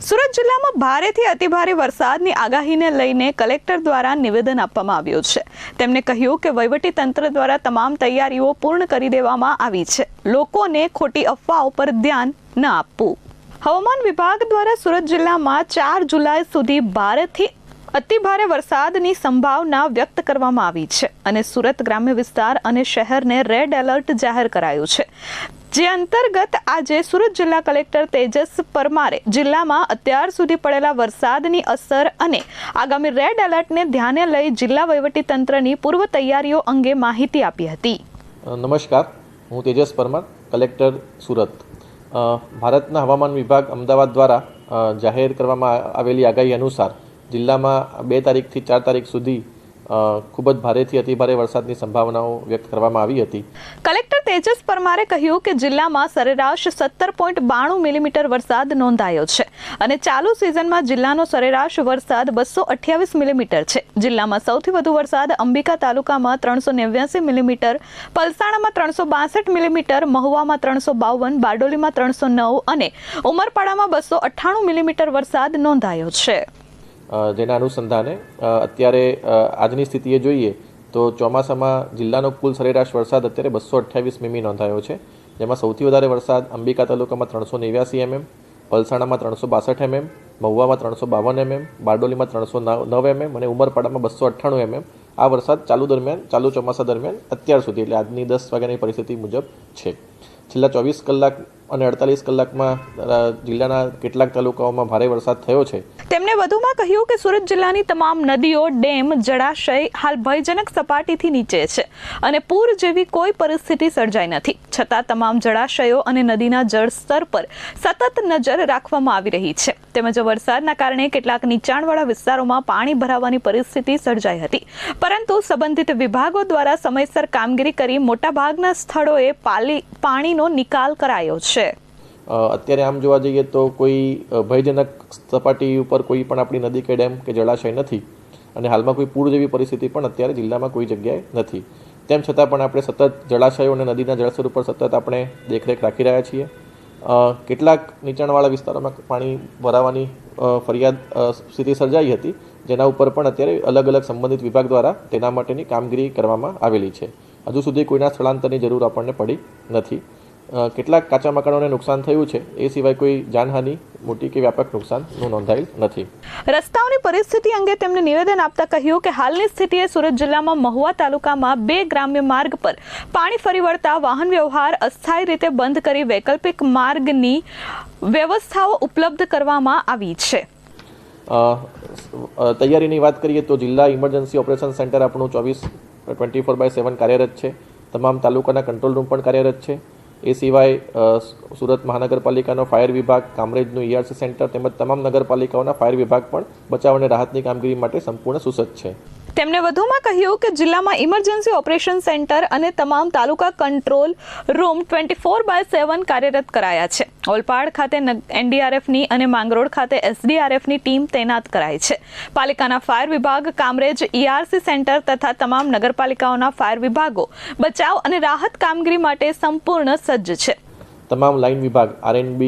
સુરત જિલ્લામાં ભારેથી અતિભારે વરસાદની આગાહીને લઈને કલેક્ટર દ્વારા નિવેદન આપવામાં આવ્યું છે। તેમણે કહ્યું કે વહીવટી તંત્ર દ્વારા તમામ તૈયારીઓ પૂર્ણ કરી દેવામાં આવી છે। લોકોને ખોટી અફવાઓ પર ધ્યાન ન આપવું। હવામાન વિભાગ દ્વારા સુરત જિલ્લામાં 4 જુલાઈ સુધી ભારેથી અતિભારે વરસાદની સંભાવના વ્યક્ત કરવામાં આવી છે અને સુરત ગ્રામ્ય વિસ્તાર અને શહેરને રેડ એલર્ટ જાહેર કરાયું છે, જે અંતર્ગત આજે સુરત જિલ્લા કલેક્ટર તેજસ પરમારે જિલ્લામાં અત્યાર સુધી પડેલા વરસાદની અસર અને આગામી રેડ એલર્ટને ધ્યાને લઈ જિલ્લા વહીવટી તંત્રની પૂર્વ તૈયારીઓ અંગે માહિતી આપી હતી। નમસ્કાર, હું તેજસ પરમાર, કલેક્ટર સુરત। ભારતના હવામાન વિભાગ અમદાવાદ દ્વારા જાહેર કરવામાં આવેલી આગાહી અનુસાર જિલ્લામાં 2 તારીખથી 4 તારીખ સુધી ખૂબ જ ભારેથી અતિભારે વરસાદની સંભાવનાઓ વ્યક્ત કરવામાં આવી હતી। કલેક્ટર તેજસ પરમારે કહ્યું કે જિલ્લામાં સરેરાશ 17.92 મિલીમીટર વરસાદ નોંધાયો છે અને ચાલુ સિઝનમાં જિલ્લાનો સરેરાશ વરસાદ 228 મિલીમીટર છે। જિલ્લામાં સૌથી વધુ વરસાદ અંબિકા તાલુકામાં 389 મિલીમીટર, પલસાણામાં 362 મિલીમીટર, મહુવામાં 352, બારડોલીમાં 309 અને ઉમરપાડામાં 298 મિલીમીટર વરસાદ નોંધાયો છે। જેના અનુસંધાને અત્યારે આજની સ્થિતિએ જોઈએ તો ચોમાસામાં જિલ્લાનો કુલ સરેરાશ વરસાદ અત્યારે 228 મીમી નોંધાયો છે, જેમાં સૌથી વધારે વરસાદ અંબિકા તાલુકામાં 389 mm, પલસાણામાં 362 mm, મહુવામાં 352 mm, બારડોલીમાં 309 mm અને ઉમરપાડામાં 298 mm આ વરસાદ ચાલુ ચોમાસા દરમિયાન અત્યાર સુધી એટલે આજની 10 વાગ્યાની પરિસ્થિતિ મુજબ છે। છેલ્લા 24 કલાક અને 48 કલાકમાં જિલ્લાના કેટલાક તાલુકાઓમાં ભારે વરસાદ થયો છે। તેમણે વધુમાં કહ્યું કે સુરત જિલ્લાની તમામ નદીઓ, ડેમ, જળાશય હાલ ભયજનક સપાટીથી નીચે છે અને પૂર જેવી કોઈ પરિસ્થિતિ સર્જાઈ નથી, છતાં તમામ જળાશયો અને નદીના જળસ્તર પર સતત નજર રાખવામાં આવી રહી છે। તેમજ વરસાદના કારણે કેટલાક નીચાણવાળા વિસ્તારોમાં પાણી ભરાવાની પરિસ્થિતિ સર્જાઈ હતી, પરંતુ સંબંધિત વિભાગો દ્વારા સમયસર કામગીરી કરી મોટાભાગના સ્થળોએ પાણીનો નિકાલ કરાયો છે। અત્યારે આમ જોવા જઈએ તો કોઈ ભયજનક સપાટી ઉપર કોઈ પણ આપણી નદી કે ડેમ કે જળાશય નથી અને હાલમાં કોઈ પૂર જેવી પરિસ્થિતિ પણ અત્યારે જિલ્લામાં કોઈ જગ્યાએ નથી। તેમ છતાં પણ આપણે સતત જળાશયો અને નદીના જળસ્તર ઉપર સતત આપણે દેખરેખ રાખી રહ્યા છીએ। કેટલાક નીચાણવાળા વિસ્તારોમાં પાણી ભરાવાની ફરિયાદ સ્થિતિ સર્જાઈ હતી, જેના ઉપર પણ અત્યારે અલગ અલગ સંબંધિત વિભાગ દ્વારા તેના માટેની કામગીરી કરવામાં આવેલી છે। હજુ સુધી કોઈના સ્થળાંતરની જરૂર આપણને પડી નથી। કેટલાક કાચા મકાનોને નુકસાન થયું છે, એ સિવાય કોઈ જાનહાનિ મોટી કે વ્યાપક નુકસાન નોંધાયેલ નથી। રસ્તાઓની પરિસ્થિતિ અંગે તેમણે નિવેદન આપતા કહ્યું કે હાલની સ્થિતિએ સુરત જિલ્લામાં મહુવા તાલુકામાં 2 ગ્રામ્ય માર્ગ પર પાણી ફરી વળતા વાહન વ્યવહાર અસ્થાયી રીતે બંધ કરી વૈકલ્પિક માર્ગની વ્યવસ્થાઓ ઉપલબ્ધ કરવામાં આવી છે। તૈયારીની વાત કરીએ તો જિલ્લા ઇમરજન્સી ઓપરેશન સેન્ટર આપણું 24/7 કાર્યરત છે। તમામ તાલુકાના કંટ્રોલ રૂમ પણ કાર્યરત છે। એ સિવાય સુરત મહાનગરપાલિકાનો ફાયર વિભાગ, કામરેજનું ERC સેન્ટર તેમજ તમામ નગરપાલિકાઓના ફાયર વિભાગ પણ બચાવ અને રાહતની કામગીરી માટે સંપૂર્ણ સુસજ્જ છે। તેમણે વધુમાં કહ્યું કે જિલ્લામાં ઇમરજન્સી ઓપરેશન સેન્ટર અને તમામ તાલુકા કંટ્રોલ રૂમ 24/7 કાર્યરત કરાયા છે। ઓલપાડ ખાતે NDRFની અને માંગરોળ ખાતે SDRFની ટીમ તૈનાત કરાઈ છે। પાલિકાના ફાયર વિભાગ, કામરેજ ERC સેન્ટર તથા તમામ નગરપાલિકાઓના ફાયર વિભાગો બચાવ અને રાહત કામગીરી માટે સંપૂર્ણ સજ્જ છે। તમામ લાઇન વિભાગ, RNB,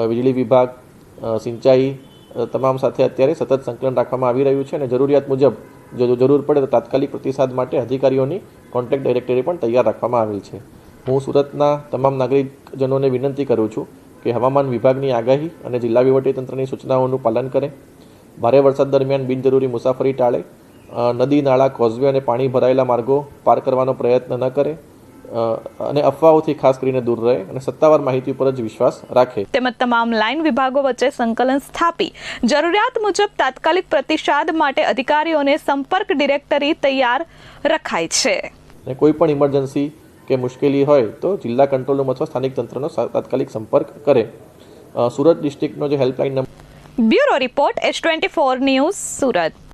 વીજળી વિભાગ, સિંચાઈ તમામ સાથે અત્યારે સતત સંકલન રાખવામાં આવી રહ્યું છે અને જરૂરિયાત મુજબ જો જરૂર પડે તો તાત્કાલિક પ્રતિસાદ માટે અધિકારીઓની કોન્ટેક્ટ ડાયરેક્ટરી પણ તૈયાર રાખવામાં આવેલ છે। હું સુરતના તમામ નાગરિકજનોને વિનંતી કરું છું કે હવામાન વિભાગની આગાહી અને જિલ્લા વહીવટીતંત્રની સૂચનાઓનું પાલન કરે, ભારે વરસાદ દરમિયાન બિનજરૂરી મુસાફરી ટાળે, નદી, નાળા, કોઝવે અને પાણી ભરાયેલા માર્ગો પાર કરવાનો પ્રયત્ન ન કરે અને અફવાઓથી ખાસ કરીને દૂર રહે અને સત્તાવાર માહિતી ઉપર જ વિશ્વાસ રાખે। તેમજ તમામ લાઇન વિભાગો વચ્ચે સંકલન સ્થાપી જરૂરિયાત મુજબ તાત્કાલિક પ્રતિસાદ માટે અધિકારીઓને સંપર્ક ડિરેક્ટરી તૈયાર રખાઈ છે। કોઈ પણ ઇમરજન્સી કે મુશ્કેલી હોય તો જિલ્લા કંટ્રોલ રૂમ અથવા સ્થાનિક તંત્રનો તાત્કાલિક સંપર્ક કરે। સુરત ડિસ્ટ્રિક્ટનો જે helpline number bureau report H24 news Surat.